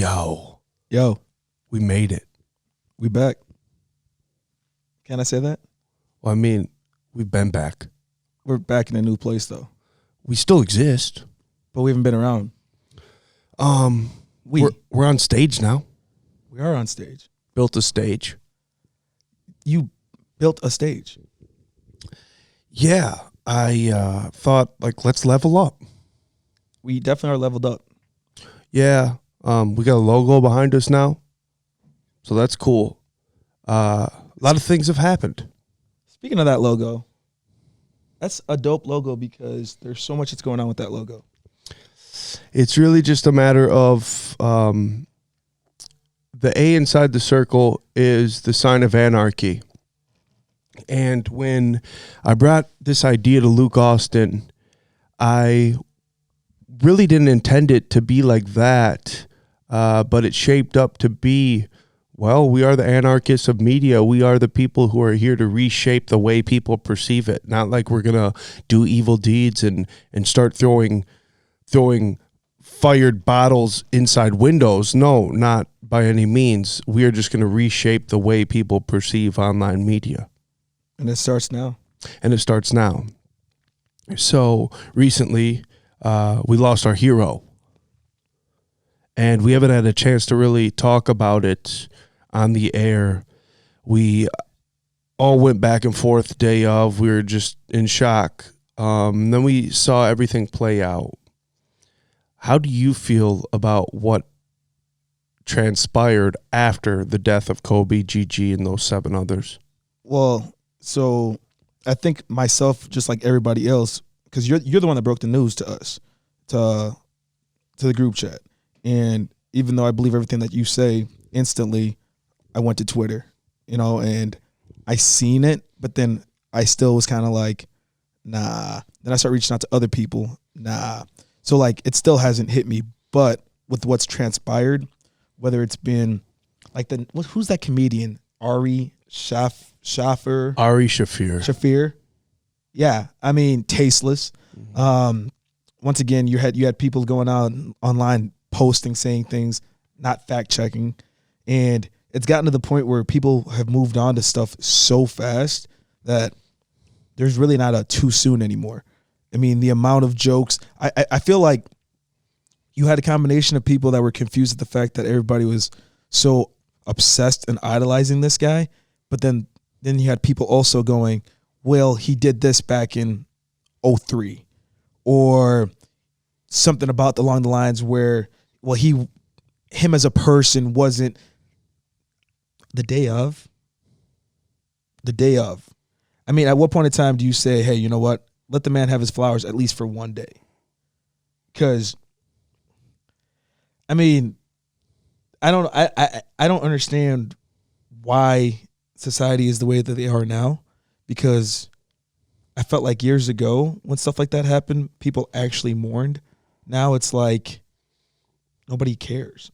Yo, we made it. we back. Can I say that? Well, I mean, we've been back. We're back in a new place though, We still exist. but we haven't been around. We're on stage now. We are on stage. Built a stage. You built a stage. Yeah, I thought let's level up. We definitely are leveled up. Yeah, we got a logo behind us now, so that's cool. A lot of things have happened. Speaking of that logo, that's a dope logo because there's so much that's going on with that logo. It's really just a matter of the A inside the circle is the sign of anarchy. And when I brought this idea to Luke Austin, I really didn't intend it to be like that, but it shaped up to be, well, we are the anarchists of media. We are the people who are here to reshape the way people perceive it. Not like we're going to do evil deeds and start throwing fired bottles inside windows. No, not by any means. We are just going to reshape the way people perceive online media. And it starts now. So recently, we lost our hero. And we haven't had a chance to really talk about it on the air. We all went back and forth day of. We were just in shock. Then we saw everything play out. How do you feel about what transpired after the death of Kobe, Gigi, and those 7 others? Well, so I think myself, just like everybody else, because you're the one that broke the news to us, to the group chat. And even though I believe everything that you say, instantly I went to Twitter, and I seen it, but then I still was kind of like, nah. Then I started reaching out to other people, nah. So it still hasn't hit me, but with what's transpired, whether it's been who's that comedian? Ari Shaffir. Ari Shaffir. Yeah, I mean, tasteless. Once again, you had people going on online posting, saying things, not fact checking, and it's gotten to the point where people have moved on to stuff so fast that there's really not a too soon anymore. I mean, the amount of jokes, I feel like you had a combination of people that were confused at the fact that everybody was so obsessed and idolizing this guy, but then you had people also going, well, he did this back in 2003, or something along the lines where, well, him as a person wasn't the day of. I mean, at what point in time do you say, hey, you know what? Let the man have his flowers at least for one day. Because, I mean, I don't understand why society is the way that they are now, because I felt like years ago when stuff like that happened, people actually mourned. Now it's like nobody cares.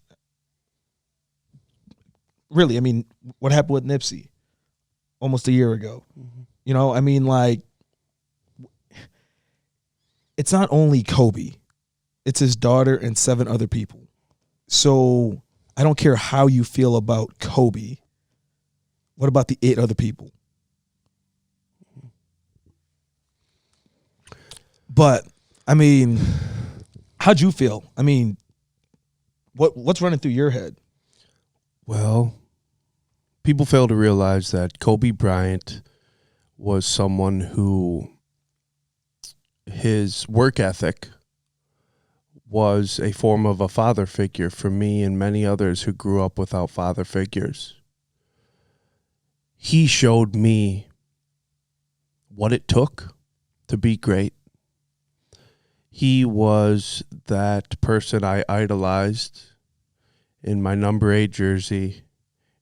Really, I mean, what happened with Nipsey almost a year ago? Mm-hmm. I mean, it's not only Kobe, it's his daughter and 7 other people. So I don't care how you feel about Kobe. What about the 8 other people? But I mean, how'd you feel? I mean, what's running through your head? Well, people fail to realize that Kobe Bryant was someone who his work ethic was a form of a father figure for me and many others who grew up without father figures. He showed me what it took to be great. He was that person I idolized in my number 8 jersey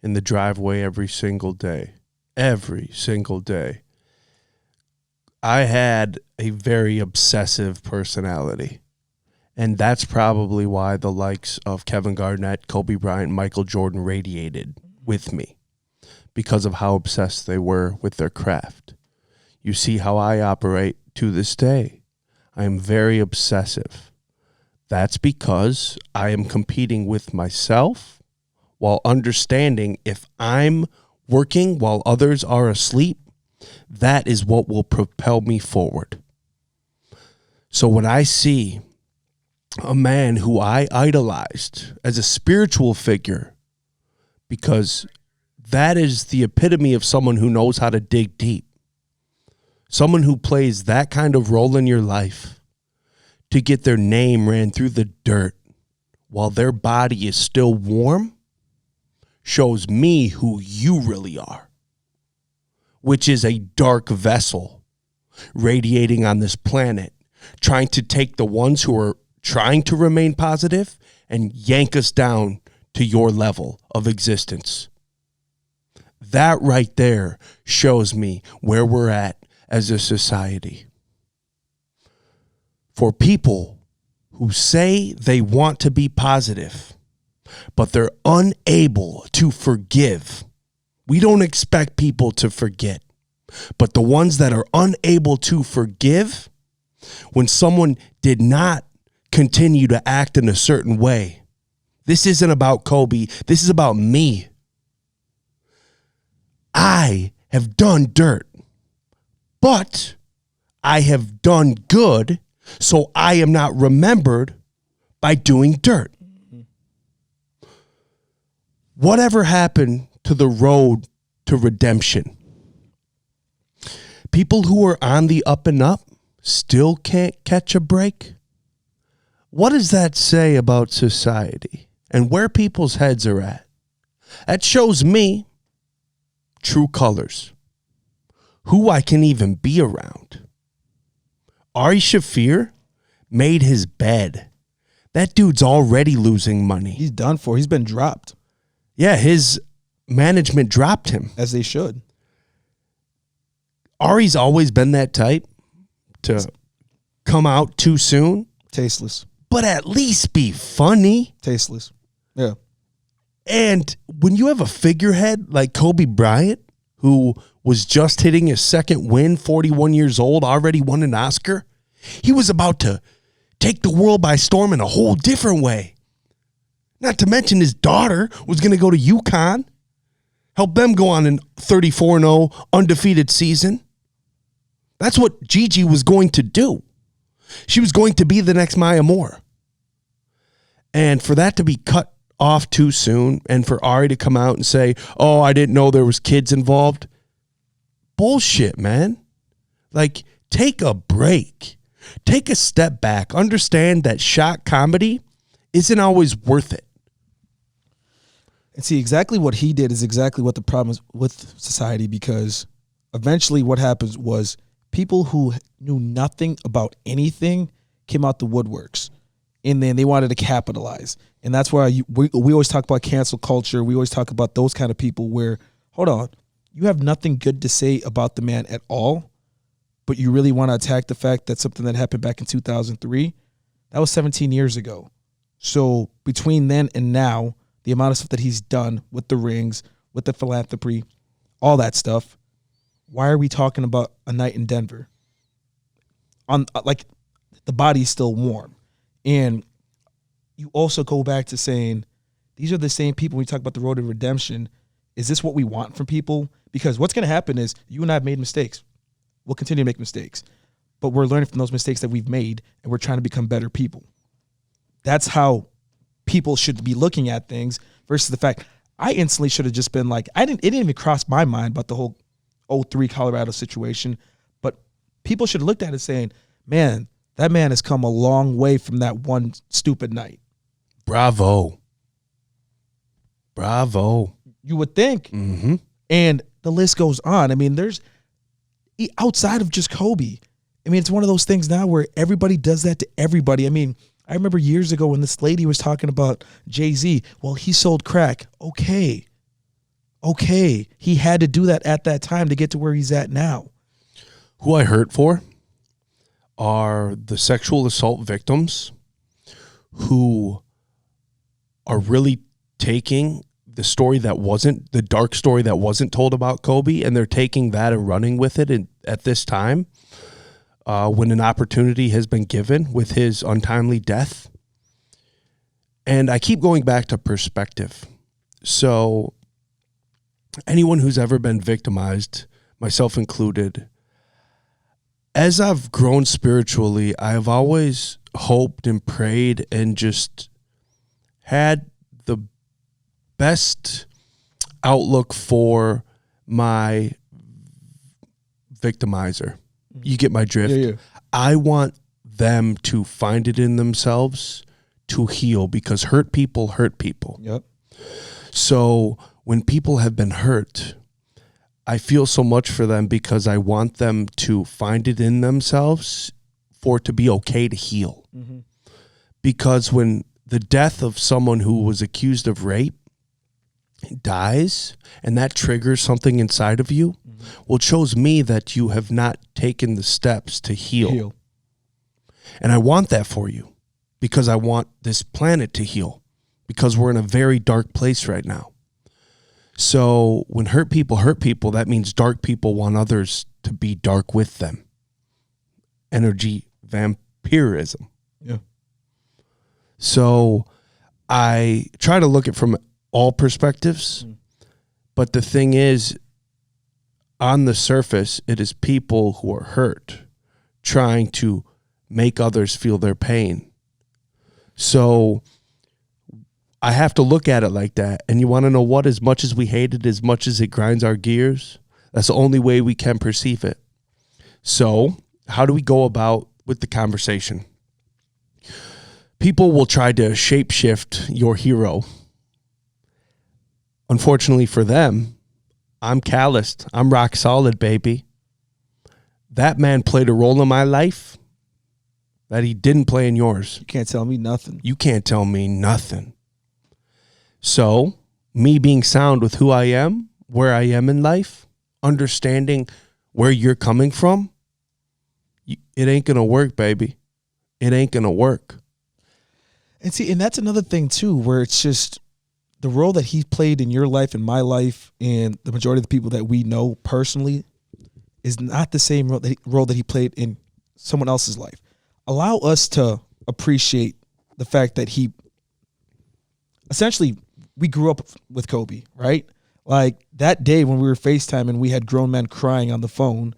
in the driveway every single day. Every single day. I had a very obsessive personality. And that's probably why the likes of Kevin Garnett, Kobe Bryant, Michael Jordan radiated with me, because of how obsessed they were with their craft. You see how I operate to this day. I am very obsessive. That's because I am competing with myself while understanding if I'm working while others are asleep, that is what will propel me forward. So when I see a man who I idolized as a spiritual figure, because that is the epitome of someone who knows how to dig deep, someone who plays that kind of role in your life to get their name ran through the dirt while their body is still warm, shows me who you really are, which is a dark vessel radiating on this planet, trying to take the ones who are trying to remain positive and yank us down to your level of existence. That right there shows me where we're at as a society. For people who say they want to be positive, but they're unable to forgive, we don't expect people to forget. But the ones that are unable to forgive, when someone did not continue to act in a certain way, this isn't about Kobe. This is about me. I have done dirt, but I have done good, so I am not remembered by doing dirt. Whatever happened to the road to redemption? People who are on the up and up still can't catch a break? What does that say about society and where people's heads are at? That shows me true colors, who I can even be around. Ari Shaffir made his bed. That dude's already losing money. He's done for. He's been dropped. Yeah, his management dropped him. As they should. Ari's always been that type to come out too soon. Tasteless. But at least be funny. Tasteless. Yeah. And when you have a figurehead like Kobe Bryant, who was just hitting his second win, 41 years old, already won an Oscar, he was about to take the world by storm in a whole different way. Not to mention his daughter was going to go to UConn, help them go on an 34-0 undefeated season. That's what Gigi was going to do. She was going to be the next Maya Moore. And for that to be cut off too soon, and for Ari to come out and say, oh, I didn't know there was kids involved. Bullshit, man. Like, take a break. Take a step back. Understand that shock comedy isn't always worth it. And see, exactly what he did is exactly what the problem is with society, because eventually what happens was people who knew nothing about anything came out the woodworks, and then they wanted to capitalize. And that's why we always talk about cancel culture. We always talk about those kind of people where, hold on, you have nothing good to say about the man at all, but you really want to attack the fact that something that happened back in 2003, that was 17 years ago. So between then and now, the amount of stuff that he's done with the rings, with the philanthropy, all that stuff, why are we talking about a night in Denver? Like, the body's still warm. And you also go back to saying, these are the same people when we talk about the road to redemption. Is this what we want from people? Because what's going to happen is you and I have made mistakes. We'll continue to make mistakes. But we're learning from those mistakes that we've made, and we're trying to become better people. That's how people should be looking at things versus the fact I instantly should have just been like, it didn't even cross my mind about the whole 03 Colorado situation, but people should have looked at it saying, man, that man has come a long way from that one stupid night. Bravo. You would think. Mm-hmm. And the list goes on. I mean, there's outside of just Kobe. I mean, it's one of those things now where everybody does that to everybody. I mean, I remember years ago when this lady was talking about Jay-Z. Well, he sold crack. Okay. He had to do that at that time to get to where he's at now. Who I hurt for are the sexual assault victims who are really taking the story that wasn't, the dark story that wasn't told about Kobe, and they're taking that and running with it at this time when an opportunity has been given with his untimely death. And I keep going back to perspective. So anyone who's ever been victimized, myself included, as I've grown spiritually, I've always hoped and prayed and just had the best outlook for my victimizer. You get my drift. Yeah. I want them to find it in themselves to heal, because hurt people hurt people. Yep. So when people have been hurt, I feel so much for them because I want them to find it in themselves for it to be okay to heal. Mm-hmm. Because when the death of someone who was accused of rape dies and that triggers something inside of you, well, it shows me that you have not taken the steps to heal. And I want that for you because I want this planet to heal, because we're in a very dark place right now. So when hurt people, that means dark people want others to be dark with them. Energy vampirism. Yeah. So I try to look at it from all perspectives, but the thing is, on the surface, it is people who are hurt trying to make others feel their pain. So I have to look at it like that. And you want to know what? As much as we hate it, as much as it grinds our gears, that's the only way we can perceive it. So how do we go about with the conversation? People will try to shapeshift your hero. Unfortunately for them, I'm calloused. I'm rock solid, baby. That man played a role in my life that he didn't play in yours. You can't tell me nothing. You can't tell me nothing. So, me being sound with who I am, where I am in life, understanding where you're coming from, it ain't going to work, baby. It ain't going to work. And see, and that's another thing too, where it's just the role that he played in your life and my life and the majority of the people that we know personally is not the same role that he played in someone else's life. Allow us to appreciate the fact that he essentially, we grew up with Kobe, right? Like that day when we were FaceTime and we had grown men crying on the phone,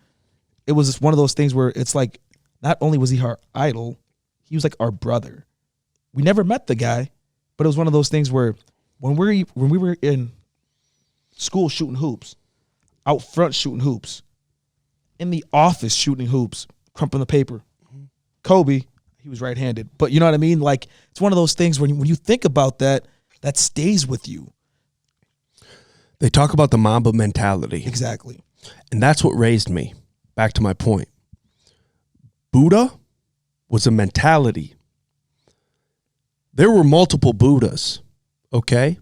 it was just one of those things where it's like, not only was he our idol, he was like our brother. We never met the guy, but it was one of those things where when we were in school shooting hoops, out front shooting hoops, in the office shooting hoops, crumpling the paper, Kobe, he was right-handed. But you know what I mean? Like, it's one of those things when you think about that, that stays with you. They talk about the Mamba mentality. Exactly. And that's what raised me. Back to my point. Buddha was a mentality. There were multiple Buddhas, okay?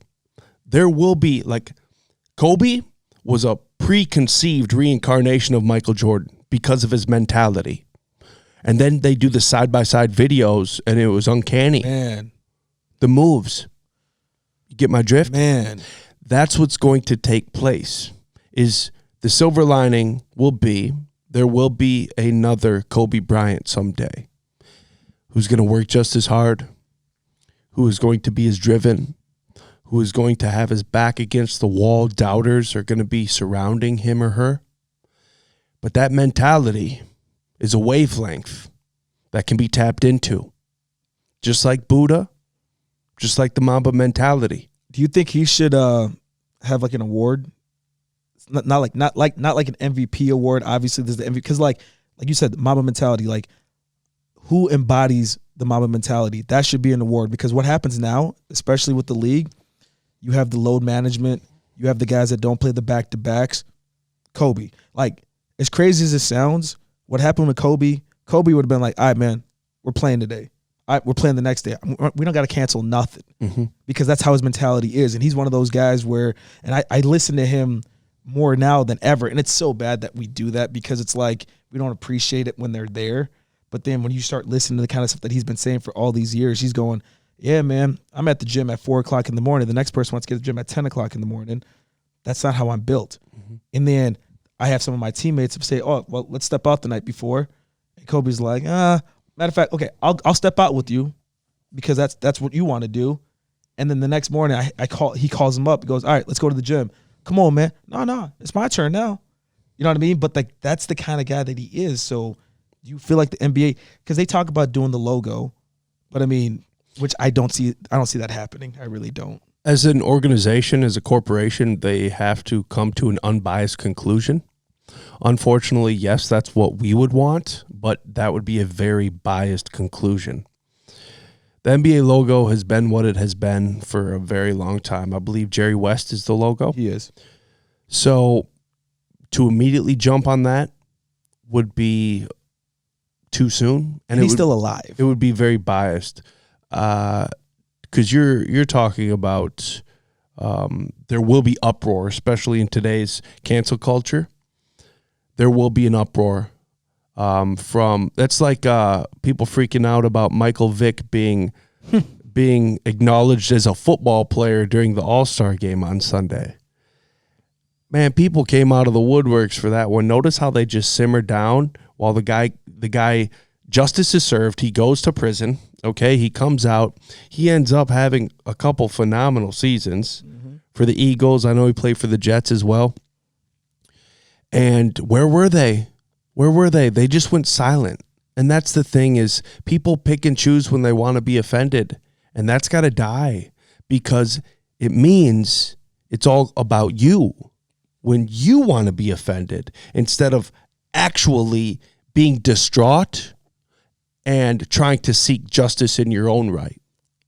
There will be, like, Kobe was a preconceived reincarnation of Michael Jordan because of his mentality. And then they do the side-by-side videos, and it was uncanny. Man. The moves. You get my drift? Man. That's what's going to take place, is the silver lining will be there will be another Kobe Bryant someday who's going to work just as hard, who is going to be as driven, who is going to have his back against the wall. Doubters are going to be surrounding him or her. But that mentality is a wavelength that can be tapped into. Just like Buddha, just like the Mamba mentality. Do you think he should have like an award? Not like an MVP award. Obviously, there's the MVP because like you said, the Mamba mentality. Like, who embodies the Mamba mentality? That should be an award, because what happens now, especially with the league, you have the load management. You have the guys that don't play the back-to-backs. Kobe, like, as crazy as it sounds, what happened with Kobe would have been like, all right, man, we're playing today. All right, we're playing the next day. We don't got to cancel nothing, because that's how his mentality is. And he's one of those guys where, and I listen to him more now than ever. And it's so bad that we do that, because it's like we don't appreciate it when they're there. But then when you start listening to the kind of stuff that he's been saying for all these years, he's going, yeah, man, I'm at the gym at 4 o'clock in the morning. The next person wants to get to the gym at 10 o'clock in the morning. That's not how I'm built. And then I have some of my teammates say, oh, well, let's step out the night before. And Kobe's like, matter of fact, okay, I'll step out with you because that's what you want to do. And then the next morning, he calls him up. He goes, all right, let's go to the gym. Come on, man. No, it's my turn now. You know what I mean? But like that's the kind of guy that he is. So you feel like the NBA, because they talk about doing the logo, but I mean, which I don't see that happening. I really don't. As an organization, as a corporation, they have to come to an unbiased conclusion. Unfortunately, yes, that's what we would want, but that would be a very biased conclusion. The NBA logo has been what it has been for a very long time. I believe Jerry West is the logo. He is. So to immediately jump on that would be too soon. And he's still alive. It would be very biased. Because you're talking about there will be uproar, especially in today's cancel culture. There will be an uproar from that's like people freaking out about Michael Vick being acknowledged as a football player during the All-Star game on Sunday. Man, people came out of the woodworks for that one. Notice how they just simmered down while the guy justice is served. He goes to prison. Okay, he comes out. He ends up having a couple phenomenal seasons for the Eagles. I know he played for the Jets as well. And where were they? Where were they? They just went silent. And that's the thing is people pick and choose when they want to be offended. And that's got to die because it means it's all about you when you want to be offended instead of actually being distraught and trying to seek justice in your own right.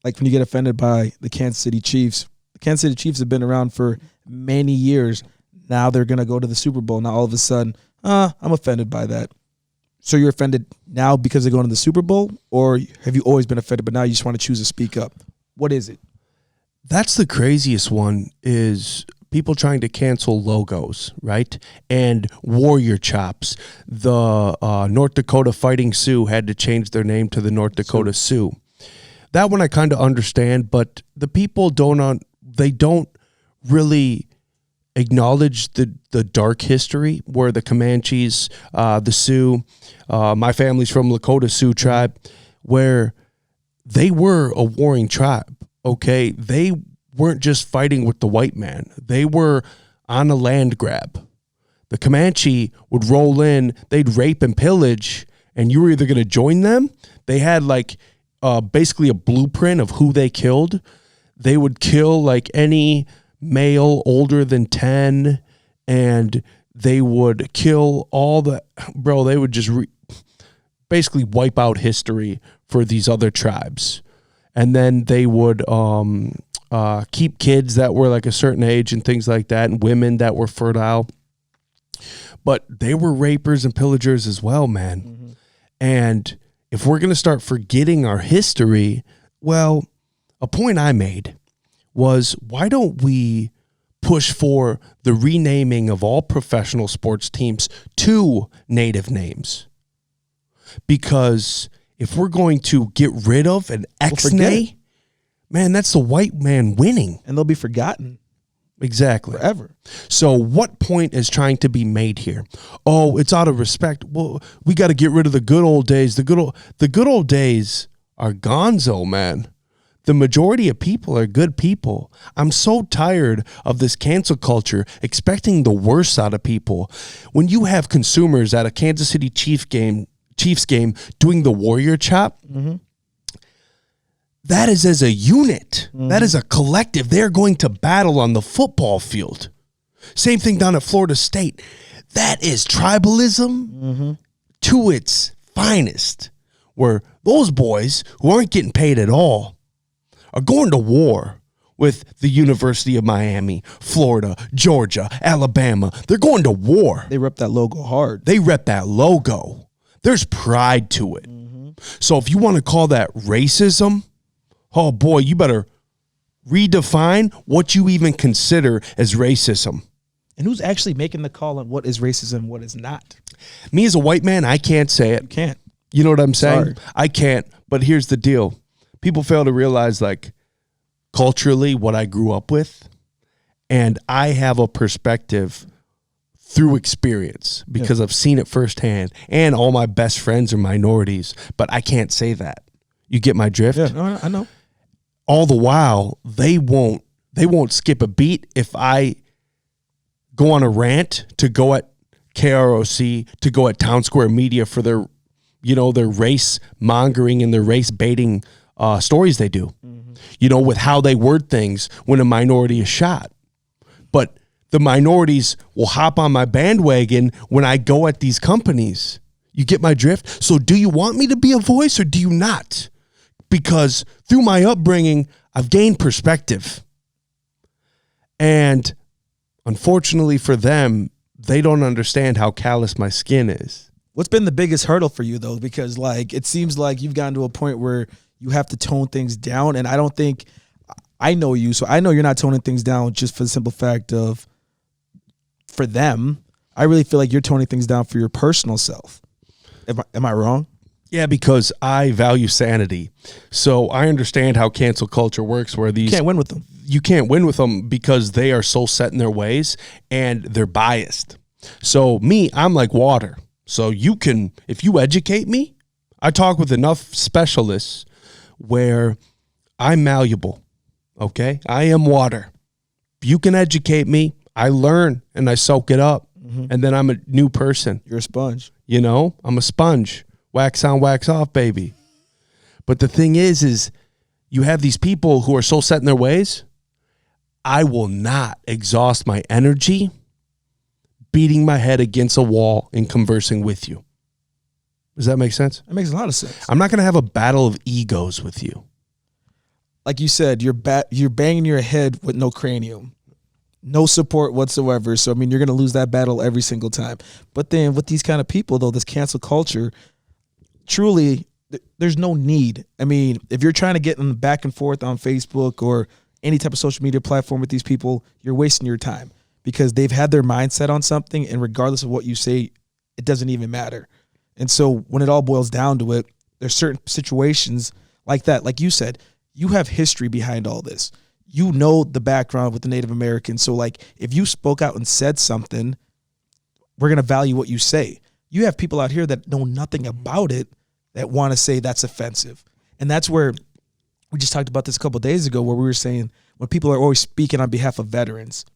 Like when you get offended by the Kansas City Chiefs. The Kansas City Chiefs have been around for many years. Now they're going to go to the Super Bowl. Now all of a sudden, I'm offended by that. So you're offended now because they're going to the Super Bowl? Or have you always been offended, but now you just want to choose to speak up? What is it? That's the craziest one is people trying to cancel logos, right? And warrior chops. The North Dakota Fighting Sioux had to change their name to the North Dakota Sioux. That one I kind of understand, but the people don't really acknowledge the dark history where the Comanches, the Sioux, my family's from Lakota Sioux tribe, where they were a warring tribe, okay? They weren't just fighting with the white man. They were on a land grab. The Comanche would roll in, they'd rape and pillage, and you were either going to join them. They had like basically a blueprint of who they killed. They would kill like any male older than 10, and they would kill they would just basically wipe out history for these other tribes. And then they would keep kids that were like a certain age and things like that, and women that were fertile. But they were rapers and pillagers as well, man. Mm-hmm. And if we're going to start forgetting our history, well, a point I made was, why don't we push for the renaming of all professional sports teams to native names? Because if we're going to get rid of an X-nay, man, that's the white man winning. And they'll be forgotten. Exactly. Forever. So what point is trying to be made here? Oh, it's out of respect. Well, we got to get rid of the good old days. The good old days are gonzo, man. The majority of people are good people. I'm so tired of this cancel culture expecting the worst out of people. When you have consumers at a Kansas City Chiefs game doing the warrior chop, that is as a unit. That is a collective. They're going to battle on the football field. Same thing down at Florida State. That is tribalism to its finest, where those boys who aren't getting paid at all are going to war with the University of Miami, Florida, Georgia, Alabama. They're going to war. They rep that logo hard. They rep that logo. There's pride to it. So if you want to call that racism, oh boy, you better redefine what you even consider as racism. And who's actually making the call on what is racism and what is not? Me as a white man, I can't say it. You can't. You know what I'm saying? Sorry. I can't. But here's the deal. People fail to realize, like, culturally what I grew up with, and I have a perspective through experience because I've seen it firsthand, and all my best friends are minorities, but I can't say that. You get my drift? Yeah, no, I know. all the while, they won't skip a beat if I go on a rant to go at KROC, to go at Town Square Media for their, their race mongering and their race baiting stories they do, with how they word things when a minority is shot. But the minorities will hop on my bandwagon when I go at these companies. You get my drift? So do you want me to be a voice or do you not? Because through my upbringing, I've gained perspective. And unfortunately for them, they don't understand how callous my skin is. What's been the biggest hurdle for you, though? Because, it seems like you've gotten to a point where you have to tone things down. And I don't think I know you, so I know you're not toning things down just for the simple fact of for them. I really feel like you're toning things down for your personal self. Am I wrong? Yeah, because I value sanity. So I understand how cancel culture works, where these... You can't win with them. You can't win with them because they are so set in their ways and they're biased. So me, I'm like water. So you can, if you educate me, I talk with enough specialists where I'm malleable, okay? I am water. You can educate me, I learn and I soak it up, and then I'm a new person. You're a sponge. I'm a sponge. Wax on, wax off, baby. But the thing is you have these people who are so set in their ways, I will not exhaust my energy beating my head against a wall and conversing with you. Does that make sense? That makes a lot of sense. I'm not going to have a battle of egos with you. Like you said, you're banging your head with no cranium. No support whatsoever. So, you're going to lose that battle every single time. But then with these kind of people, though, this cancel culture, truly, there's no need. If you're trying to get them back and forth on Facebook or any type of social media platform with these people, you're wasting your time because they've had their mindset on something, and regardless of what you say, it doesn't even matter. And so when it all boils down to it, there's certain situations like that. Like you said, you have history behind all this. You know the background with the Native Americans. So, if you spoke out and said something, we're going to value what you say. You have people out here that know nothing about it that want to say that's offensive. And that's where we just talked about this a couple of days ago, where we were saying when people are always speaking on behalf of veterans.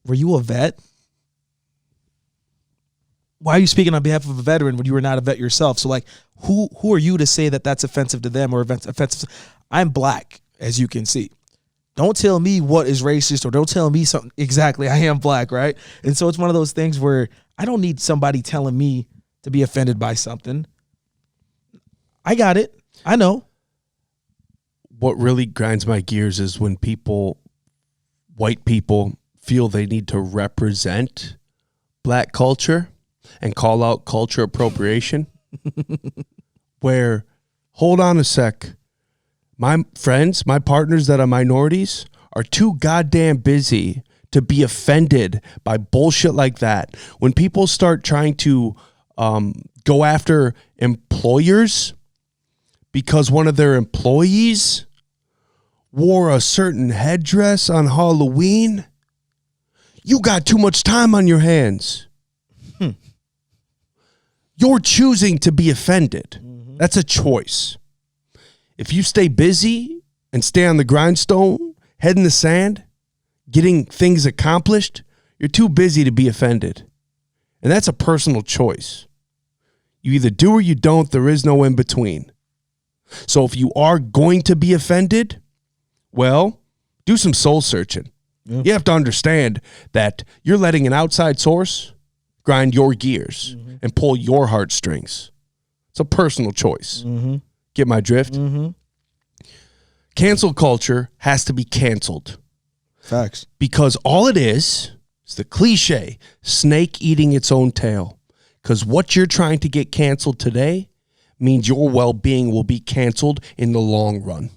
Were you a vet? Why are you speaking on behalf of a veteran when you were not a vet yourself? So, who are you to say that that's offensive to them or offensive? I'm black, as you can see. Don't tell me what is racist or don't tell me something. Exactly, I am black, right? And so it's one of those things where I don't need somebody telling me to be offended by something. I got it. I know. What really grinds my gears is when white people, feel they need to represent black culture and call out culture appropriation. Where, hold on a sec, my friends, my partners that are minorities are too goddamn busy to be offended by bullshit like that. When people start trying to go after employers because one of their employees wore a certain headdress on Halloween, you got too much time on your hands. You're choosing to be offended. That's a choice. If you stay busy and stay on the grindstone, head in the sand, getting things accomplished, you're too busy to be offended. And that's a personal choice. You either do or you don't. There is no in between. So if you are going to be offended, well, do some soul searching. Yeah. You have to understand that you're letting an outside source grind your gears and pull your heartstrings. It's a personal choice. Get my drift? Cancel culture has to be canceled. Facts. Because all it is the cliche, snake eating its own tail. Because what you're trying to get canceled today means your well-being will be canceled in the long run.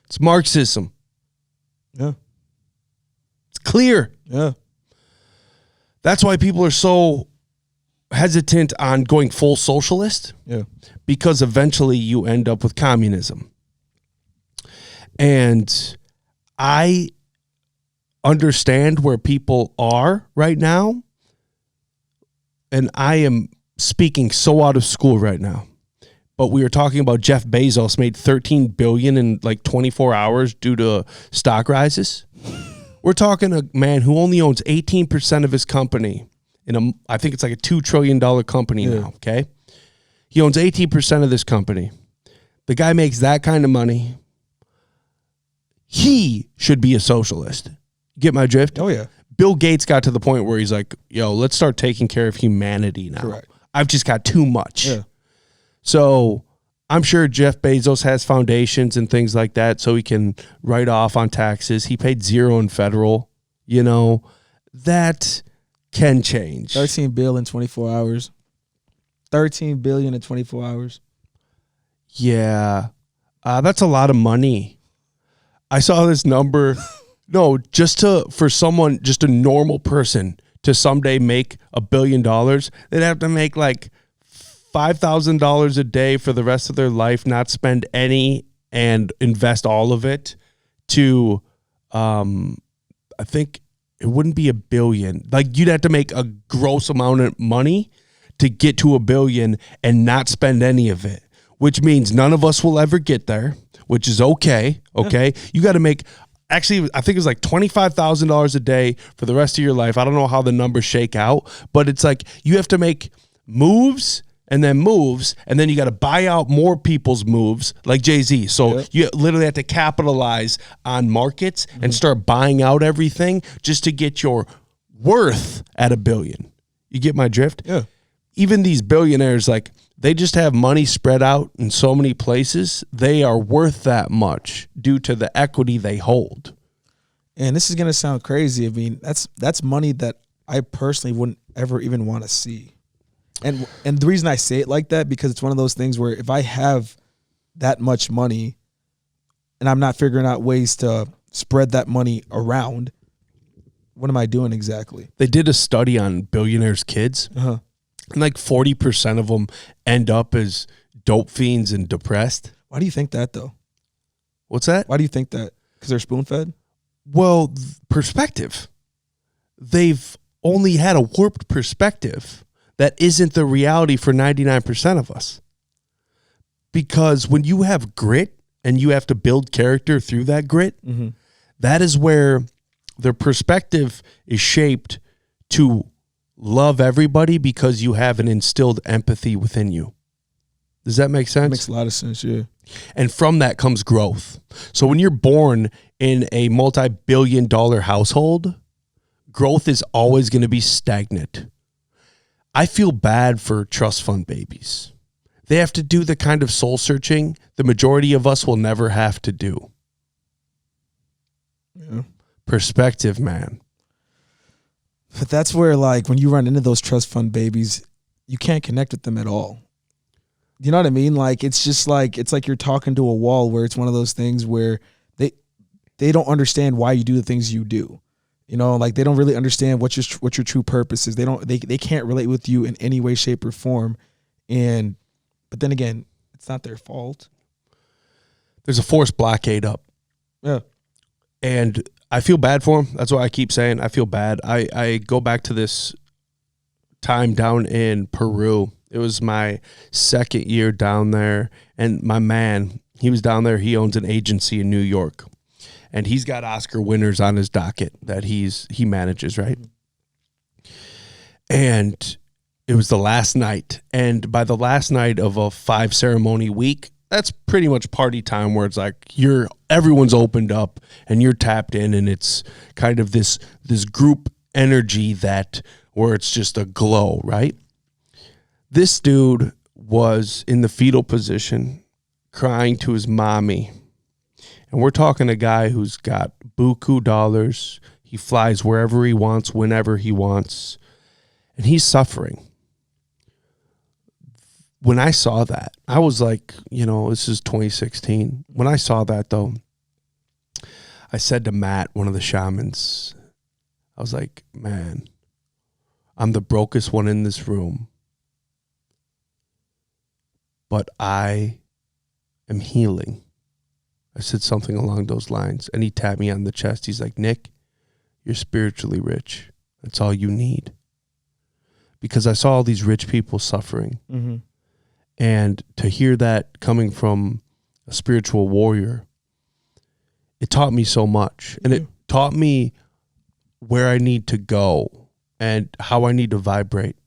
It's Marxism. Yeah. It's clear. Yeah. That's why people are so hesitant on going full socialist. Yeah. Because eventually you end up with communism. And I understand where people are right now. And I am speaking so out of school right now. But we were talking about Jeff Bezos made $13 billion in like 24 hours due to stock rises. We're talking a man who only owns 18% of his company I think it's like a $2 trillion company now. Okay. He owns 18% of this company. The guy makes that kind of money. He should be a socialist. Get my drift? Oh, yeah. Bill Gates got to the point where he's like, yo, let's start taking care of humanity now. Correct. I've just got too much. Yeah. So I'm sure Jeff Bezos has foundations and things like that so he can write off on taxes. He paid zero in federal. You know, that can change. 13 billion in 24 hours. 13 billion in 24 hours. Yeah. That's a lot of money. I saw this number. No, just a normal person to someday make $1 billion, they'd have to make like $5,000 a day for the rest of their life, not spend any and invest all of it to, I think it wouldn't be $1 billion. Like you'd have to make a gross amount of money to get to $1 billion and not spend any of it, which means none of us will ever get there, which is okay. Okay. Yeah. You got to make, actually, I think it was like $25,000 a day for the rest of your life. I don't know how the numbers shake out, but it's like you have to make moves and then you got to buy out more people's moves like Jay-Z. So you literally have to capitalize on markets and start buying out everything just to get your worth at $1 billion. You get my drift? Yeah. Even these billionaires, like they just have money spread out in so many places. They are worth that much due to the equity they hold. And this is going to sound crazy. I mean, that's money that I personally wouldn't ever even want to see. And the reason I say it like that, because it's one of those things where if I have that much money and I'm not figuring out ways to spread that money around, what am I doing exactly? They did a study on billionaires' kids. Uh-huh. And like 40% of them end up as dope fiends and depressed. Why do you think that, though? What's that? Why do you think that? Because they're spoon-fed? Well, perspective. They've only had a warped perspective that isn't the reality for 99% of us. Because when you have grit and you have to build character through that grit, that is where their perspective is shaped to love everybody because you have an instilled empathy within you. Does that make sense? It makes a lot of sense, yeah. And from that comes growth. So when you're born in a multi-billion-dollar household, growth is always going to be stagnant. I feel bad for trust fund babies. They have to do the kind of soul searching the majority of us will never have to do. Yeah. Perspective, man. But that's where, like, when you run into those trust fund babies, you can't connect with them at all. You know what I mean? Like, it's just like, it's like you're talking to a wall where it's one of those things where they don't understand why you do the things you do. You know, like they don't really understand what your true purpose is. They can't relate with you in any way, shape, or form. But then again, it's not their fault. There's a forced blockade up. Yeah. And I feel bad for them. That's why I keep saying I feel bad. I go back to this time down in Peru. It was my second year down there. And my man, he was down there. He owns an agency in New York. And he's got Oscar winners on his docket that he manages, right? And it was the last night. And by the last night of a 5-ceremony week, that's pretty much party time where it's like everyone's opened up and you're tapped in, and it's kind of this group energy where it's just a glow, right? This dude was in the fetal position crying to his mommy. And we're talking a guy who's got buku dollars. He flies wherever he wants, whenever he wants. And he's suffering. When I saw that, I was like, this is 2016. When I saw that, though, I said to Matt, one of the shamans, I was like, man, I'm the brokest one in this room. But I am healing. I said something along those lines, and he tapped me on the chest. He's like, Nick, you're spiritually rich. That's all you need. Because I saw all these rich people suffering. Mm-hmm. And to hear that coming from a spiritual warrior, it taught me so much. And it taught me where I need to go and how I need to vibrate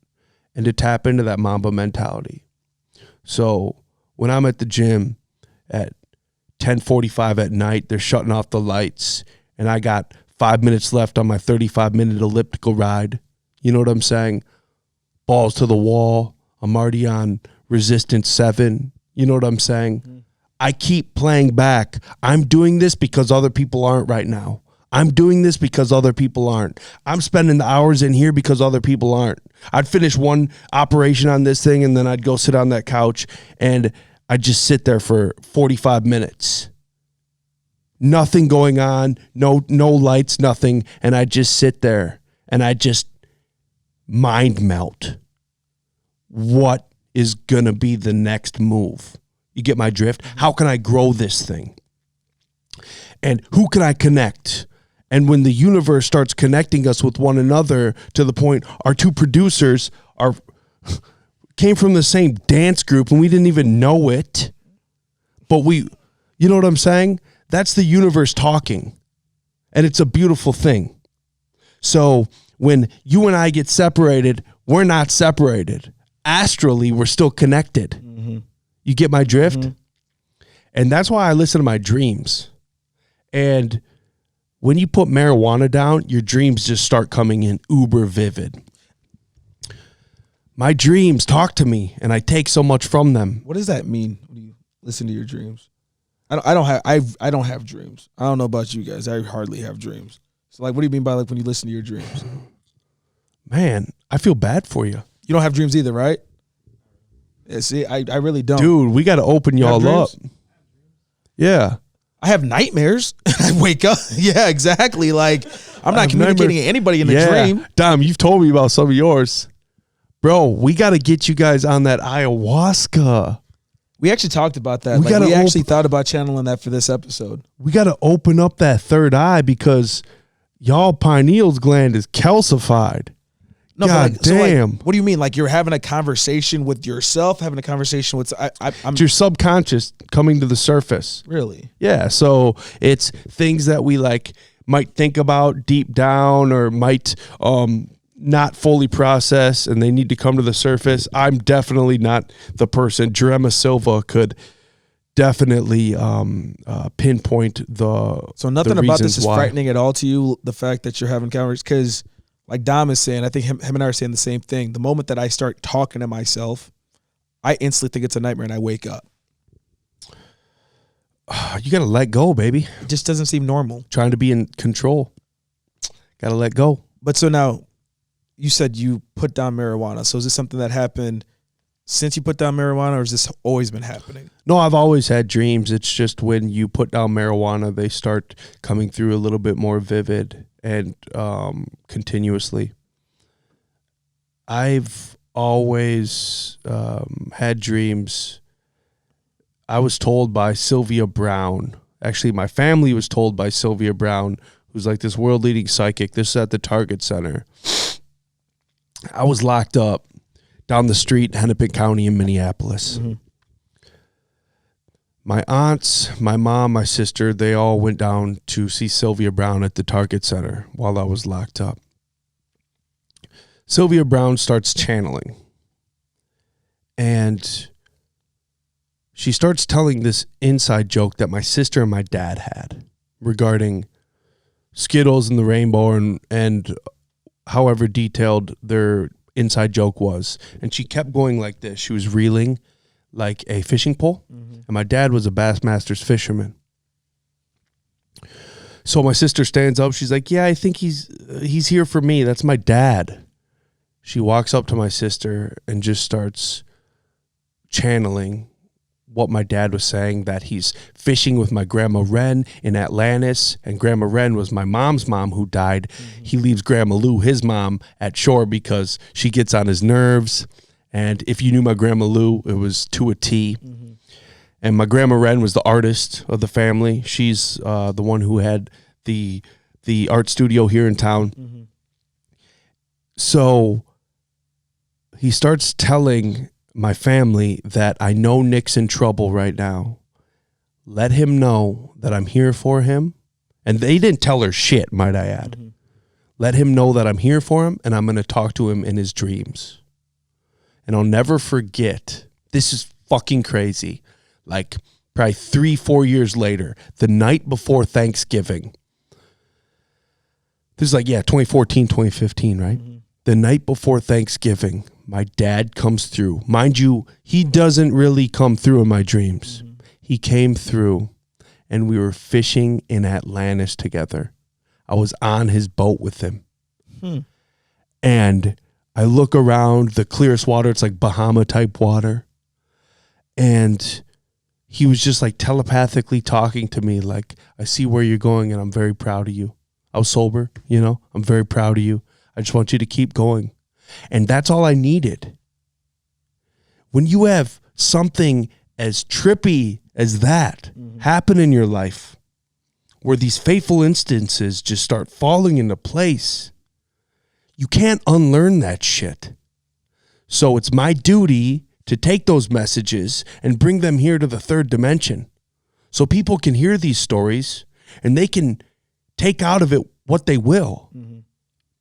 and to tap into that Mamba mentality. So when I'm at the gym at 10:45 at night, they're shutting off the lights, and I got 5 minutes left on my 35-minute elliptical ride. You know what I'm saying? Balls to the wall. I'm already on resistance 7. You know what I'm saying? Mm-hmm. I keep playing back. I'm doing this because other people aren't right now. I'm doing this because other people aren't. I'm spending the hours in here because other people aren't. I'd finish one operation on this thing, and then I'd go sit on that couch, and I'd just sit there for 45 minutes. Nothing going on, no lights, nothing, and I'd just sit there, and I'd just mind melt. What is going to be the next move? You get my drift? How can I grow this thing? And who can I connect? And when the universe starts connecting us with one another to the point our two producers came from the same dance group and we didn't even know it. But you know what I'm saying? That's the universe talking. And it's a beautiful thing. So when you and I get separated, we're not separated. Astrally, we're still connected. Mm-hmm. You get my drift? Mm-hmm. And that's why I listen to my dreams. And when you put marijuana down, your dreams just start coming in uber vivid. My dreams talk to me, and I take so much from them. What does that mean when you listen to your dreams? I don't have dreams. I don't know about you guys. I hardly have dreams. So like, what do you mean by like when you listen to your dreams? Man, I feel bad for you. You don't have dreams either, right? Yeah, see, I really don't. Dude, we got to open y'all up. Yeah. I have nightmares. I wake up. Yeah, exactly. Like, I'm not communicating to anybody in a dream. Dom, you've told me about some of yours. Bro, we got to get you guys on that ayahuasca. We actually talked about that. We actually thought about channeling that for this episode. We got to open up that third eye because y'all pineal gland is calcified. No, God damn. So like, what do you mean? Like you're having a conversation with yourself, having a conversation with... It's your subconscious coming to the surface. Really? Yeah, so it's things that we like might think about deep down or might not fully process, and they need to come to the surface. I'm definitely not the person. Jerema Silva could definitely pinpoint the So nothing the about this is why. frightening at all to you, the fact that you're having conversations? Because... like Dom is saying, I think him and I are saying the same thing. The moment that I start talking to myself, I instantly think it's a nightmare and I wake up. You got to let go, baby. It just doesn't seem normal. Trying to be in control. Got to let go. But so now, you said you put down marijuana. So is this something that happened since you put down marijuana, or has this always been happening? No, I've always had dreams. It's just when you put down marijuana, they start coming through a little bit more vivid and continuously. I've always had dreams. I was told by Sylvia Brown. Actually, my family was told by Sylvia Brown, who's like this world-leading psychic. This is at the Target Center. I was locked up down the street in Hennepin County in Minneapolis. Mm-hmm. My aunts, my mom, my sister, they all went down to see Sylvia Brown at the Target Center while I was locked up. Sylvia Brown starts channeling. And she starts telling this inside joke that my sister and my dad had regarding Skittles and the rainbow and however detailed their inside joke was. And she kept going like this. She was reeling like a fishing pole. Mm-hmm. And my dad was a Bassmasters fisherman. So my sister stands up. She's like, yeah, I think he's here for me. That's my dad. She walks up to my sister and just starts channeling what my dad was saying, that he's fishing with my Grandma Wren in Atlantis, and Grandma Wren was my mom's mom who died. Mm-hmm. He leaves Grandma Lou, his mom, at shore because she gets on his nerves. And if you knew my Grandma Lou, it was to a T. Mm-hmm. And my Grandma Wren was the artist of the family. She's the one who had the art studio here in town. Mm-hmm. So he starts telling my family that I know Nick's in trouble right now. Let him know that I'm here for him. And they didn't tell her shit, might I add. Mm-hmm. Let him know that I'm here for him and I'm going to talk to him in his dreams. And I'll never forget, this is fucking crazy. Like probably 3-4 years later, the night before Thanksgiving. This is like, 2014, 2015, right? Mm-hmm. The night before Thanksgiving, my dad comes through. Mind you, he doesn't really come through in my dreams. Mm-hmm. He came through and we were fishing in Atlantis together. I was on his boat with him. And I look around the clearest water. It's like Bahama type water. And he was just like telepathically talking to me. Like, I see where you're going and I'm very proud of you. I was sober, I'm very proud of you. I just want you to keep going. And that's all I needed. When you have something as trippy as that happen in your life, where these fateful instances just start falling into place, you can't unlearn that shit. So it's my duty to take those messages and bring them here to the third dimension so people can hear these stories and they can take out of it what they will. Mm-hmm.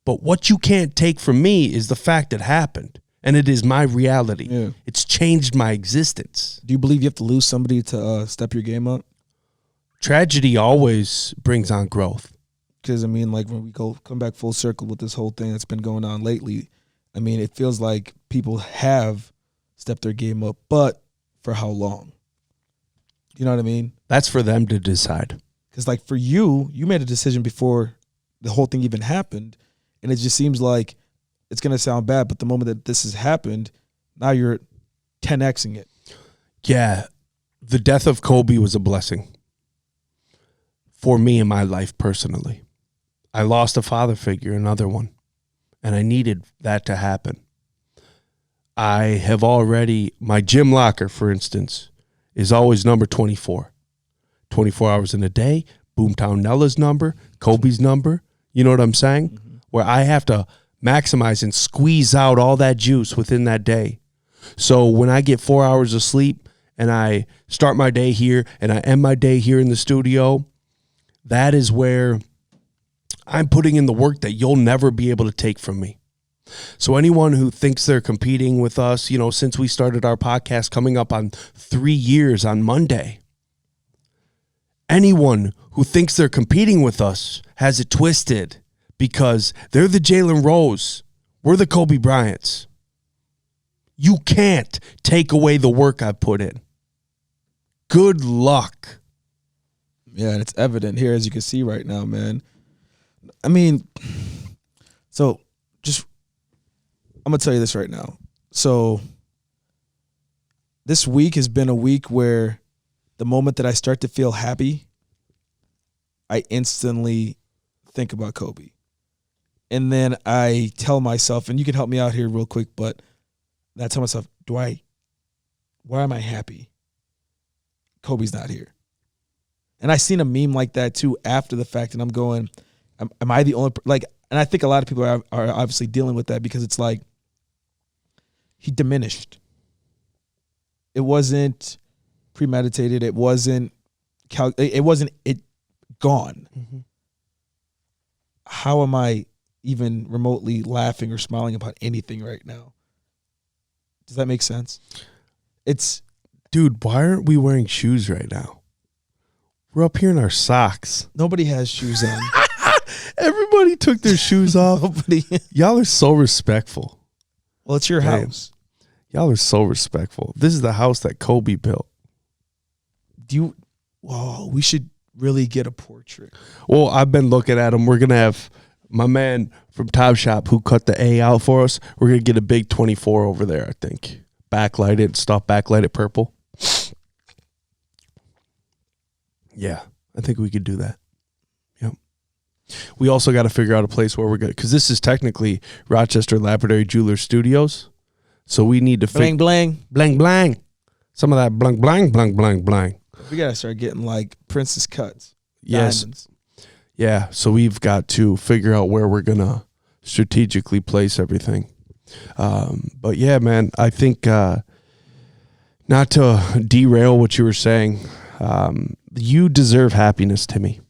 But what you can't take from me is the fact it happened. And it is my reality. Yeah. It's changed my existence. Do you believe you have to lose somebody to step your game up? Tragedy always brings on growth. Because, when we come back full circle with this whole thing that's been going on lately, it feels like people have stepped their game up, but for how long? You know what I mean? That's for them to decide. Because, for you made a decision before the whole thing even happened, and it just seems like it's going to sound bad, but the moment that this has happened, now you're 10Xing it. Yeah. The death of Kobe was a blessing for me in my life personally. I lost a father figure, another one, and I needed that to happen. I have already, my gym locker, for instance, is always number 24. 24 hours in a day, Boomtown Nella's number, Kobe's number, you know what I'm saying? Mm-hmm. Where I have to maximize and squeeze out all that juice within that day. So when I get 4 hours of sleep and I start my day here and I end my day here in the studio, that is where I'm putting in the work that you'll never be able to take from me. So anyone who thinks they're competing with us, since we started our podcast coming up on 3 years on Monday, anyone who thinks they're competing with us has it twisted because they're the Jalen Rose. We're the Kobe Bryants. You can't take away the work I put in. Good luck. Yeah, and it's evident here, as you can see right now, man. So just, I'm going to tell you this right now. So this week has been a week where the moment that I start to feel happy, I instantly think about Kobe. And then I tell myself, and you can help me out here real quick, but I tell myself, why am I happy? Kobe's not here. And I seen a meme like that too after the fact, and I'm going, am I the only, and I think a lot of people are obviously dealing with that because it's like, he diminished. It wasn't premeditated. It wasn't gone. Mm-hmm. How am I even remotely laughing or smiling about anything right now? Does that make sense? Dude, why aren't we wearing shoes right now? We're up here in our socks. Nobody has shoes on. Everybody took their shoes off. Nobody. Y'all are so respectful. Well, it's your house. Y'all are so respectful. This is the house that Kobe built. We should really get a portrait. Well, I've been looking at them. We're going to have my man from Top Shop who cut the A out for us. We're going to get a big 24 over there, I think. Backlight it, backlight it purple. Yeah, I think we could do that. Yep. We also got to figure out a place where we're going to, because this is technically Rochester Lapidary Jeweler Studios. So we need to blang, blang. Blang, blang. Some of that blang, blang, blang, blang, blang. We got to start getting like princess cuts. Yes. Diamonds. Yeah. So we've got to figure out where we're going to strategically place everything. But yeah, man, I think not to derail what you were saying, you deserve happiness, Timmy.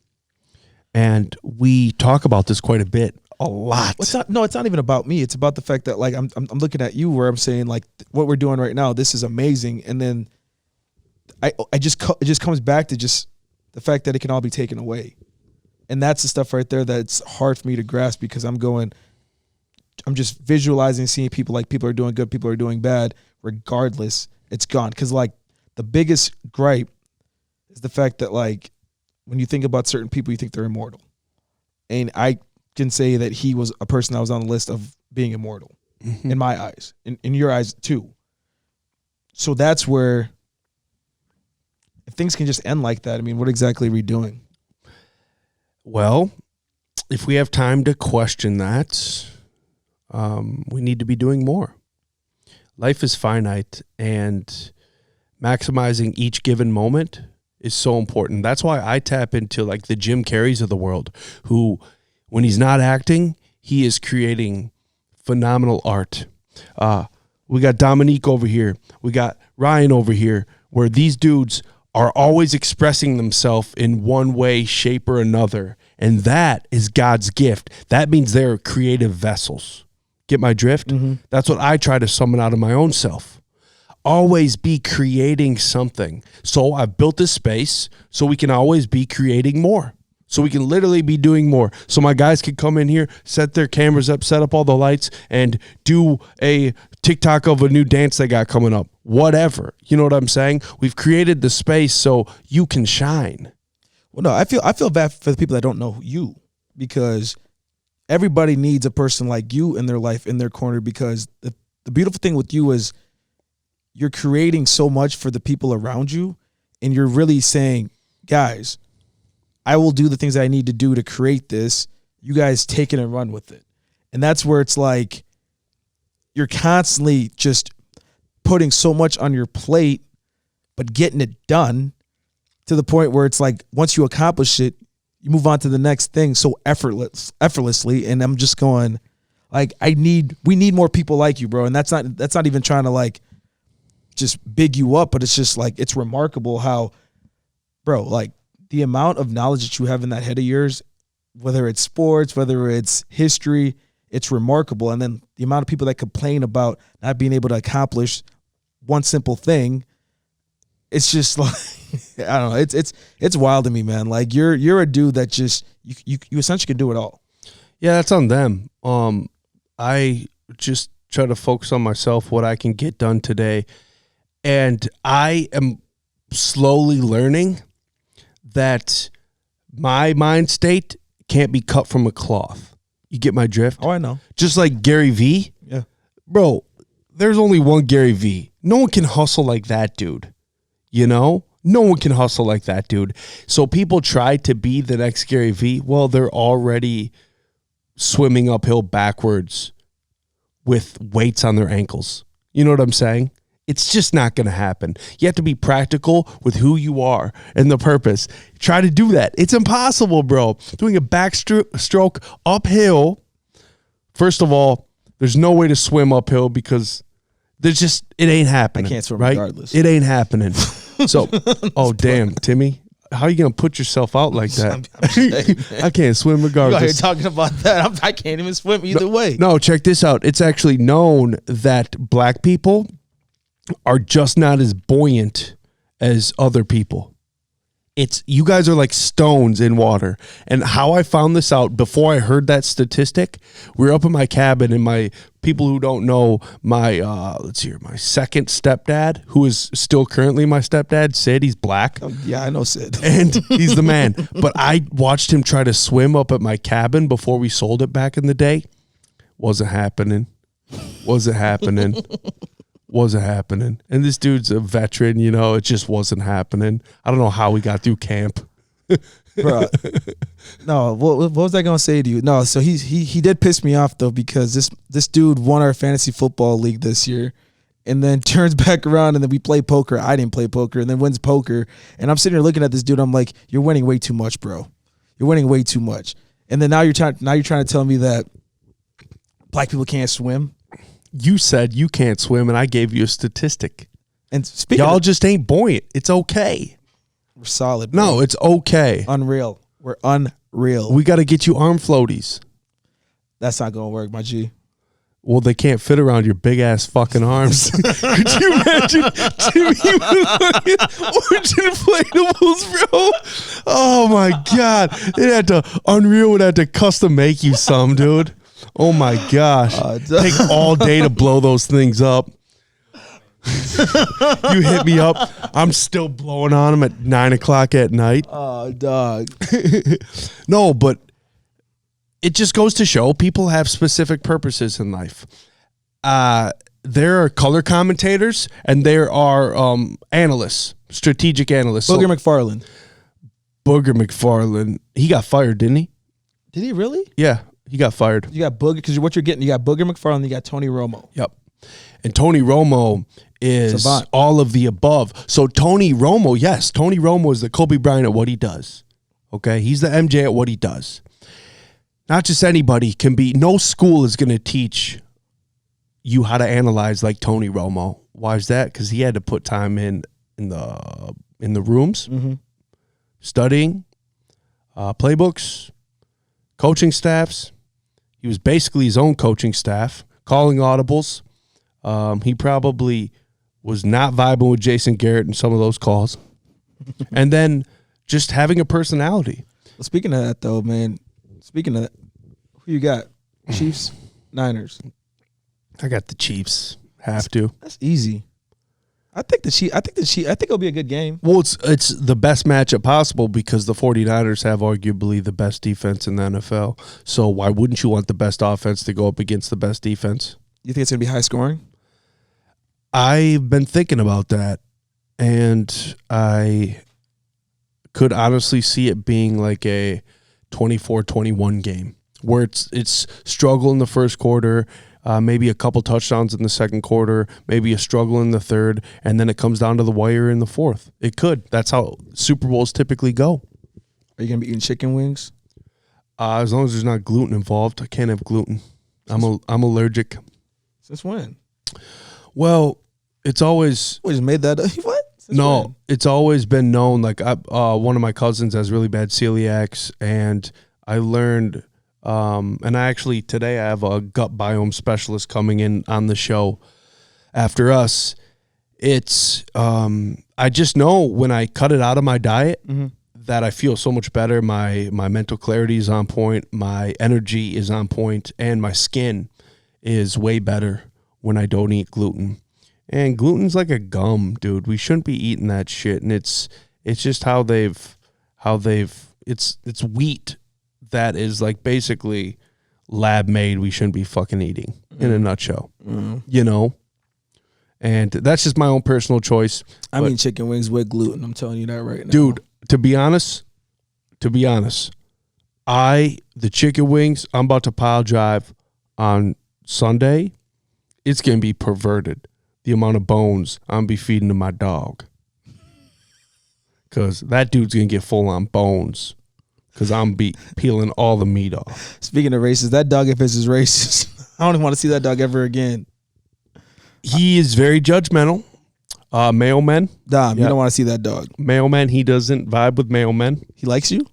And we talk about this quite a bit, a lot. It's not even about me. It's about the fact that like I'm looking at you where I'm saying like what we're doing right now, this is amazing, and then it just comes back to just the fact that it can all be taken away, and that's the stuff right there that's hard for me to grasp because I'm just visualizing, seeing people are doing good, people are doing bad, regardless, it's gone. Because like the biggest gripe is the fact that like when you think about certain people, you think they're immortal, and I can say that he was a person that was on the list of being immortal in my eyes, in your eyes too. So that's where, if things can just end like that, I mean, what exactly are we doing? Well, if we have time to question that, we need to be doing more. Life is finite, and maximizing each given moment is so important. That's why I tap into like the Jim Carreys of the world, who, when he's not acting, he is creating phenomenal art. We got Dominique over here. We got Ryan over here, where these dudes are always expressing themselves in one way, shape, or another. And that is God's gift. That means they're creative vessels. Get my drift? Mm-hmm. That's what I try to summon out of my own self. Always be creating something. So I've built this space so we can always be creating more. So we can literally be doing more. So my guys can come in here, set their cameras up, set up all the lights, and do a TikTok of a new dance they got coming up. Whatever. You know what I'm saying? We've created the space so you can shine. Well, no, I feel bad for the people that don't know you, because everybody needs a person like you in their life, in their corner, because the beautiful thing with you is you're creating so much for the people around you, and you're really saying, guys, I will do the things I need to do to create this. You guys take it and run with it. And that's where it's like you're constantly just putting so much on your plate, but getting it done to the point where it's like once you accomplish it, you move on to the next thing so effortlessly. And I'm just going like, we need more people like you, bro. And that's not even trying to like just big you up, but it's just like, it's remarkable how, bro, like, the amount of knowledge that you have in that head of yours, whether it's sports, whether it's history, it's remarkable. And then the amount of people that complain about not being able to accomplish one simple thing, it's just like, I don't know. It's wild to me, man. Like you're a dude that just, you essentially can do it all. Yeah, that's on them. I just try to focus on myself, what I can get done today. And I am slowly learning that my mind state can't be cut from a cloth. You get my drift? Oh, I know. Just like Gary V. Yeah. Bro, there's only one Gary V. No one can hustle like that dude. You know? No one can hustle like that dude. So people try to be the next Gary V. Well, they're already swimming uphill backwards with weights on their ankles. You know what I'm saying? It's just not going to happen. You have to be practical with who you are and the purpose. Try to do that. It's impossible, bro. Doing a backstroke uphill. First of all, there's no way to swim uphill because it ain't happening. I can't swim right? regardless. It ain't happening. So, oh, damn, Timmy. How are you going to put yourself out like that? I'm saying, I can't swim regardless. You're talking about that. I can't even swim either way. No, check this out. It's actually known that black people are just not as buoyant as other people. You guys are like stones in water. And how I found this out before I heard that statistic, we were up in my cabin, and my people who don't know, my my second stepdad, who is still currently my stepdad, Sid, he's black. Yeah, I know Sid. And he's the man. But I watched him try to swim up at my cabin before we sold it back in the day. Wasn't happening. Wasn't happening. And this dude's a veteran, you know, it just wasn't happening. I don't know how we got through camp. Bro, no, what was I gonna say to you? No, so he did piss me off though, because this dude won our fantasy football league this year, and then turns back around and then we play poker. I didn't play poker, and then wins poker. And I'm sitting here looking at this dude. I'm like, you're winning way too much, bro. You're winning way too much. And then now you're trying to tell me that black people can't swim. You said you can't swim, and I gave you a statistic. And speaking Y'all of, just ain't buoyant. It's okay. we're solid. Bro. No, it's okay. Unreal. We're unreal. We got to get you arm floaties. That's not gonna work, my G. Well, they can't fit around your big ass fucking arms. Could you imagine Timmy with orange inflatables, bro? Oh my God. Unreal would have to custom make you some, dude. Oh my gosh. Take all day to blow those things up. You hit me up. I'm still blowing on them at 9 o'clock at night. Oh, dog. No, but it just goes to show people have specific purposes in life. There are color commentators and there are analysts, strategic analysts. Booger McFarland. Booger McFarland. He got fired, didn't he? Did he really? Yeah, he got fired. You got Booger, because what you're getting, you got Booger McFarland, you got Tony Romo. Yep. And Tony Romo is Savant. all of the above. So Tony Romo, yes, Tony Romo is the Kobe Bryant at what he does. Okay, he's the MJ at what he does. Not just anybody can be. No school is going to teach you how to analyze like Tony Romo. Why is that? Because he had to put time in the rooms, studying, playbooks, coaching staffs. He was basically his own coaching staff, calling audibles. He probably was not vibing with Jason Garrett in some of those calls. And then just having a personality. Well, speaking of that, though, man, speaking of that, who you got? Chiefs, Niners. I got the Chiefs. Have to. That's easy. I think it'll be a good game. Well, it's the best matchup possible because the 49ers have arguably the best defense in the NFL. So why wouldn't you want the best offense to go up against the best defense? You think it's going to be high scoring? I've been thinking about that, and I could honestly see it being like a 24-21 game where it's struggle in the first quarter, maybe a couple touchdowns in the second quarter, maybe a struggle in the third, and then it comes down to the wire in the fourth. It could. That's how Super Bowls typically go. Are you going to be eating chicken wings? As long as there's not gluten involved. I can't have gluten. I'm allergic. Since when? Well, it's always... We just made that up. What? Since no, when? it's always been known. Like one of my cousins has really bad celiacs, and I learned... and today I have a gut biome specialist coming in on the show after us. It's, I just know when I cut it out of my diet that I feel so much better. My mental clarity is on point. My energy is on point, and my skin is way better when I don't eat gluten. And gluten's like a gum, dude. We shouldn't be eating that shit. And it's just how it's wheat that is like basically lab made. We shouldn't be fucking eating in a nutshell, you know? And that's just my own personal choice. I mean, chicken wings with gluten. I'm telling you that right now. Dude, to be honest, the chicken wings, I'm about to pile drive on Sunday. It's going to be perverted. The amount of bones I'm be feeding to my dog. Because that dude's going to get full on bones. Because I'm be peeling all the meat off. Speaking of racist, that dog, if it's is racist, I don't even want to see that dog ever again. He is very judgmental. Male men. Dom, you don't want to see that dog. Male men, he doesn't vibe with male men. He likes you?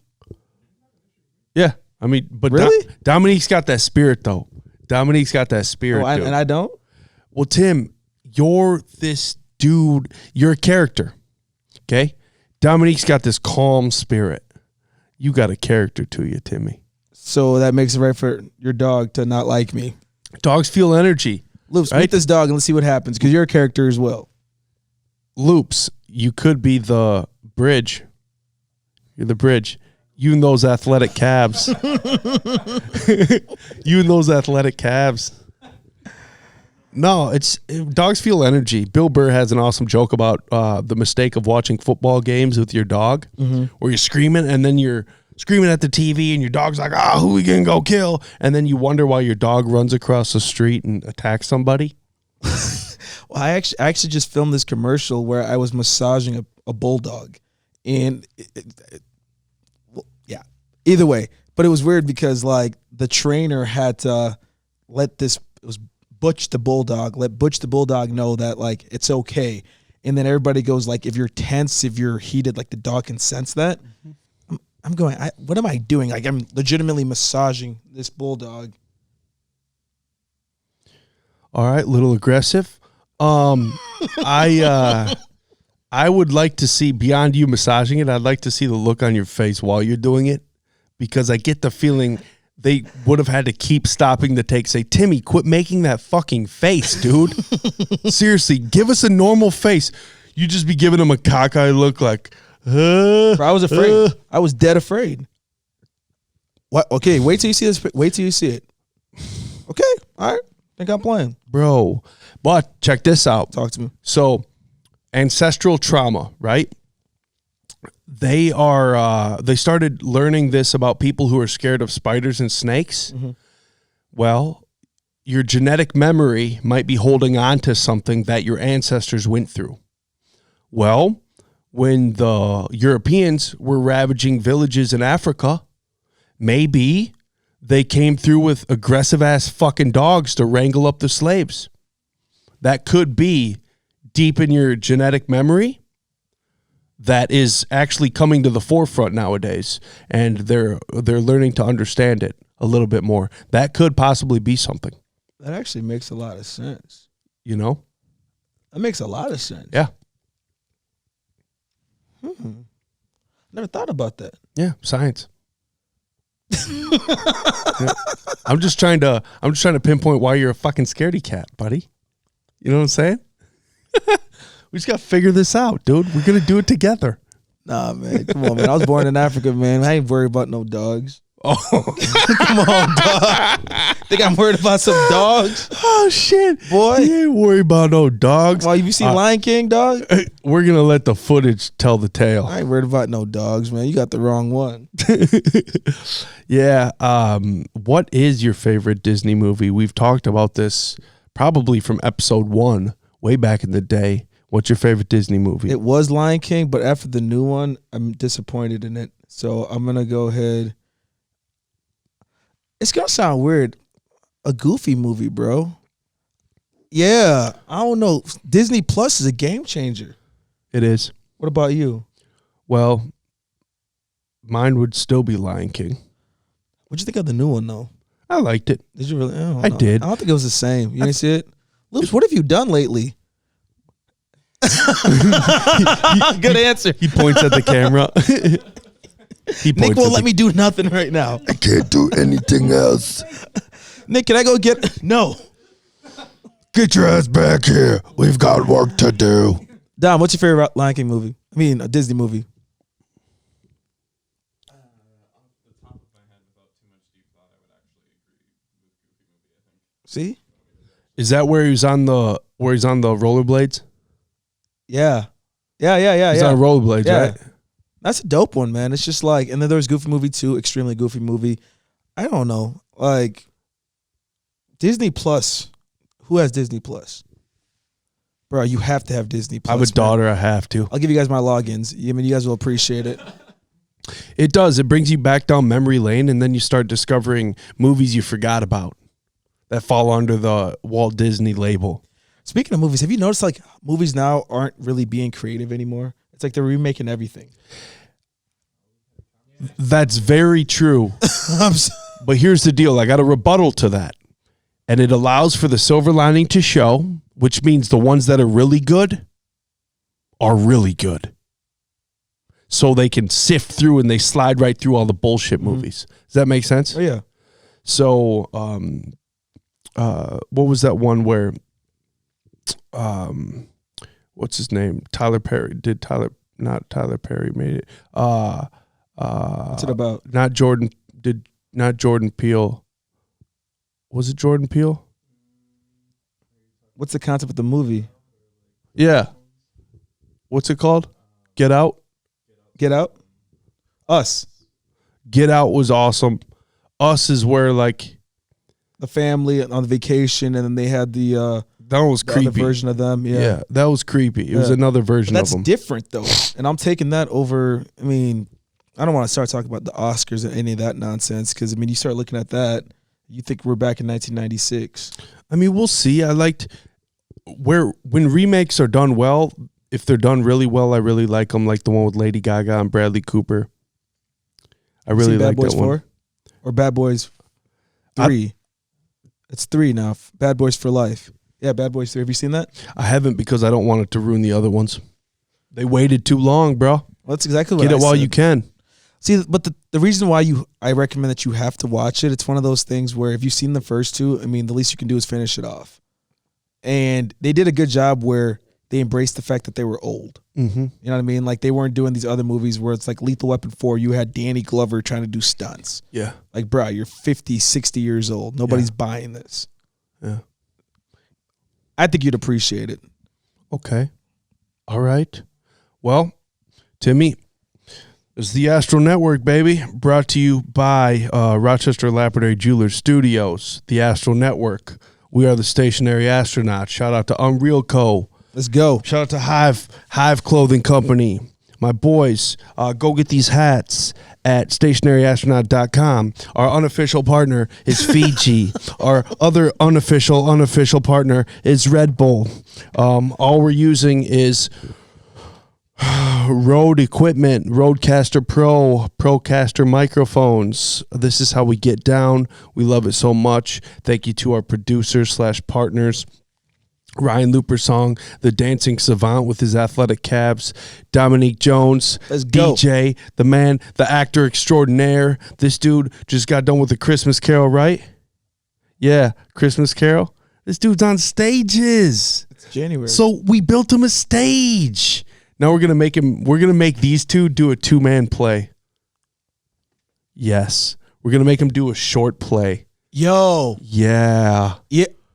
Yeah. I mean, but really? Dominique's got that spirit, though. Dominique's got that spirit, and I don't? Well, Tim, you're this dude. You're a character, okay? Dominique's got this calm spirit. You got a character to you, Timmy. So that makes it right for your dog to not like me. Dogs feel energy. Loops, right? meet this dog and let's see what happens, because you're a character as well. Loops, you could be the bridge. You're the bridge. You and those athletic calves. You and those athletic calves. No, dogs feel energy. Bill Burr has an awesome joke about the mistake of watching football games with your dog, where you're screaming and then you're screaming at the TV and your dog's like, who we gonna go kill? And then you wonder why your dog runs across the street and attacks somebody. Well, I actually just filmed this commercial where I was massaging a bulldog, and either way, but it was weird because like the trainer had to let Butch the bulldog know that like it's okay, and then everybody goes like, if you're tense, if you're heated, like the dog can sense that. I'm going, what am I doing? Like I'm legitimately massaging this bulldog. All right, little aggressive. I would like to see, beyond you massaging it, I'd like to see the look on your face while you're doing it, because I get the feeling they would have had to keep stopping the take, say, Timmy, quit making that fucking face, dude. Seriously, give us a normal face. You just be giving them a cockeyed look like, Bro, I was afraid. I was dead afraid. What? Okay, wait till you see this. Wait till you see it. Okay, all right. Think I'm playing. Bro, but check this out. Talk to me. So, ancestral trauma, right? They started learning this about people who are scared of spiders and snakes. Mm-hmm. Well, your genetic memory might be holding on to something that your ancestors went through. Well, when the Europeans were ravaging villages in Africa, maybe they came through with aggressive ass fucking dogs to wrangle up the slaves. That could be deep in your genetic memory that is actually coming to the forefront nowadays, and they're learning to understand it a little bit more. That could possibly be something. That actually makes a lot of sense. You know? That makes a lot of sense. Yeah. Never thought about that. Yeah, science. Yeah. I'm just trying to pinpoint why you're a fucking scaredy cat, buddy. You know what I'm saying? We just got to figure this out, dude. We're going to do it together. Nah, man. Come on, man. I was born in Africa, man. I ain't worried about no dogs. Oh. Come on, dog. Think I'm worried about some dogs? Oh, shit. Boy. You ain't worried about no dogs. Well, you seen Lion King, dog? We're going to let the footage tell the tale. I ain't worried about no dogs, man. You got the wrong one. Yeah. What is your favorite Disney movie? We've talked about this probably from episode 1, way back in the day. What's your favorite Disney movie? It was Lion King, but after the new one, I'm disappointed in it. So I'm going to go ahead. It's going to sound weird. A Goofy movie, bro. Yeah. I don't know. Disney Plus is a game changer. It is. What about you? Well, mine would still be Lion King. What'd you think of the new one, though? I liked it. Did you really? I did. I don't think it was the same. You didn't see it? Loops, what have you done lately? Good answer. He points at the camera. Nick won't let me do nothing right now. I can't do anything else. Nick, can I go get... No. Get your ass back here. We've got work to do. Dom, what's your favorite Lion King movie? I mean, a Disney movie. Off the top of my head, without too much deep thought, I would actually agree with Goofy movie, I think. See? Is that where he's on the rollerblades? Yeah. He's on rollerblades, Yeah. right? That's a dope one, man. It's just like, and then there was Goofy movie 2, extremely Goofy movie. I don't know. Like, Disney Plus. Who has Disney Plus? Bro, you have to have Disney Plus. I have a daughter. I have to. I'll give you guys my logins. I mean, you guys will appreciate it. It does. It brings you back down memory lane, and then you start discovering movies you forgot about that fall under the Walt Disney label. Speaking of movies, have you noticed like movies now aren't really being creative anymore? It's like they're remaking everything. That's very true. But here's the deal. I got a rebuttal to that. And it allows for the silver lining to show, which means the ones that are really good are really good. So they can sift through and they slide right through all the bullshit movies. Does that make sense? Oh, yeah. So what was that one where what's his name? Tyler Perry not Tyler Perry made it. What's it about? Not Jordan Peele. Was it Jordan Peele? What's the concept of the movie? Yeah. What's it called? Get Out? Get Out? Us. Get Out was awesome. Us is where like the family on vacation, and then they had the that was creepy version of them. Yeah, that was creepy. It was another version of them. That's different though, and I'm taking that over. I mean, I don't want to start talking about the Oscars and any of that nonsense because I mean, you start looking at that, you think we're back in 1996. I mean, we'll see. I liked when remakes are done well. if they're done really well, I really like them. Like the one with Lady Gaga and Bradley Cooper. I really Seen like Bad Boys that one. 4 or Bad Boys 3. It's 3 now. Bad Boys for Life. Yeah, Bad Boys 3. Have you seen that? I haven't because I don't want it to ruin the other ones. They waited too long, bro. Well, that's exactly what Get I it while said. you can. See, but the reason why I recommend that you have to watch it, it's one of those things where if you've seen the first 2, I mean, the least you can do is finish it off. And they did a good job where they embraced the fact that they were old. Mm-hmm. You know what I mean? Like they weren't doing these other movies where it's like Lethal Weapon 4, you had Danny Glover trying to do stunts. Yeah. Like, bro, you're 50, 60 years old. Nobody's buying this. Yeah. I think you'd appreciate it. Okay. All right. Well, Timmy, it's the Astral Network, baby. Brought to you by Rochester Lapidary Jewelers Studios, the Astral Network. We are the stationary astronauts. Shout out to Unreal Co. Let's go. Shout out to Hive Clothing Company. My boys, go get these hats at stationaryastronaut.com. Our unofficial partner is Fiji. Our other unofficial partner is Red Bull. All we're using is Rode equipment, Rodecaster Pro, Procaster microphones. This is how we get down. We love it so much. Thank you to our producers / partners. Ryan Louprasong, the dancing savant with his athletic calves. Dominique Jones, Let's go. DJ, the man, the actor extraordinaire. This dude just got done with the Christmas Carol, right? Yeah, Christmas Carol. This dude's on stages. It's January. So we built him a stage. Now we're gonna make these two do a 2-man play. Yes. We're gonna make him do a short play. Yo. Yeah.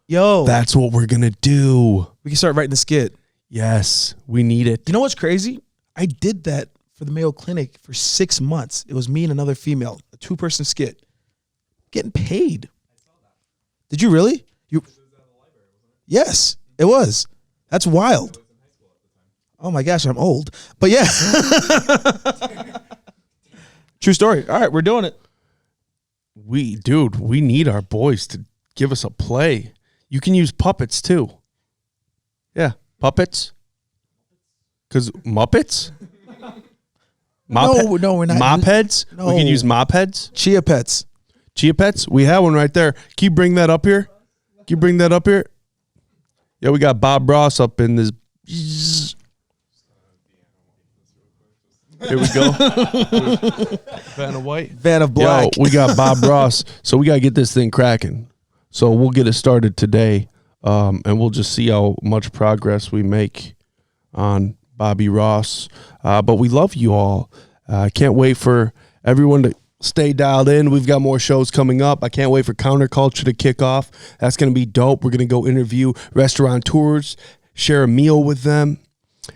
Yo. That's what we're gonna do. We can start writing the skit. Yes, we need it. You know what's crazy? I did that for the Mayo Clinic for 6 months. It was me and another female, a 2-person skit. Getting paid. Did you really? Yes, it was. That's wild. Oh my gosh, I'm old. But yeah. True story. All right, we're doing it. We need our boys to give us a play. You can use puppets too. Yeah, puppets. Because Muppets? No, we're not. Mop heads? No. We can use mop heads? Chia pets. Chia pets? We have one right there. Can you bring that up here? Yeah, we got Bob Ross up in this. Here we go. Van of White. Van of Black. Yo, we got Bob Ross. So we got to get this thing cracking. So we'll get it started today. And we'll just see how much progress we make on Bobby Ross. But we love you all. I can't wait for everyone to stay dialed in. We've got more shows coming up. I can't wait for Counterculture to kick off. That's going to be dope. We're going to go interview restaurateurs, share a meal with them,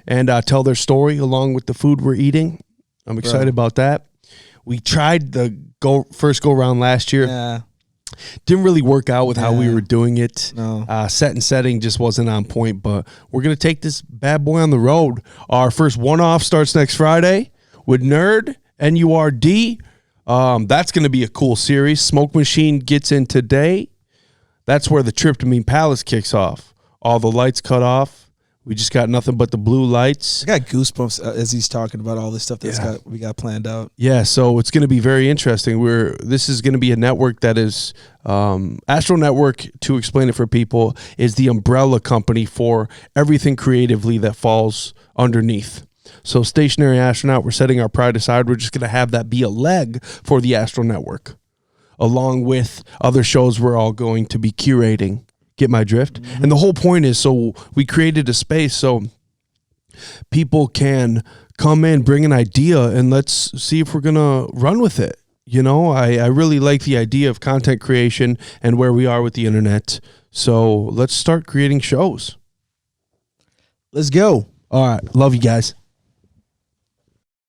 and tell their story along with the food we're eating. I'm excited about that. We tried the first go round last year. Yeah. Didn't really work out with how we were doing it. No. Set and setting just wasn't on point, but we're going to take this bad boy on the road. Our first one-off starts next Friday with Nerd, N-U-R-D. That's going to be a cool series. Smoke Machine gets in today. That's where the Tryptamine Palace kicks off. All the lights cut off. We just got nothing but the blue lights. I got goosebumps as he's talking about all this stuff we got planned out. Yeah, so it's going to be very interesting. This is going to be a network that is Astral Network, to explain it for people, is the umbrella company for everything creatively that falls underneath. So Stationary Astronaut, we're setting our pride aside. We're just going to have that be a leg for the Astral Network, along with other shows we're all going to be curating. Get my drift? Mm-hmm. And the whole point is, so we created a space so people can come in, bring an idea, and let's see if we're going to run with it. You know, I really like the idea of content creation and where we are with the internet. So let's start creating shows. Let's go. All right. Love you guys.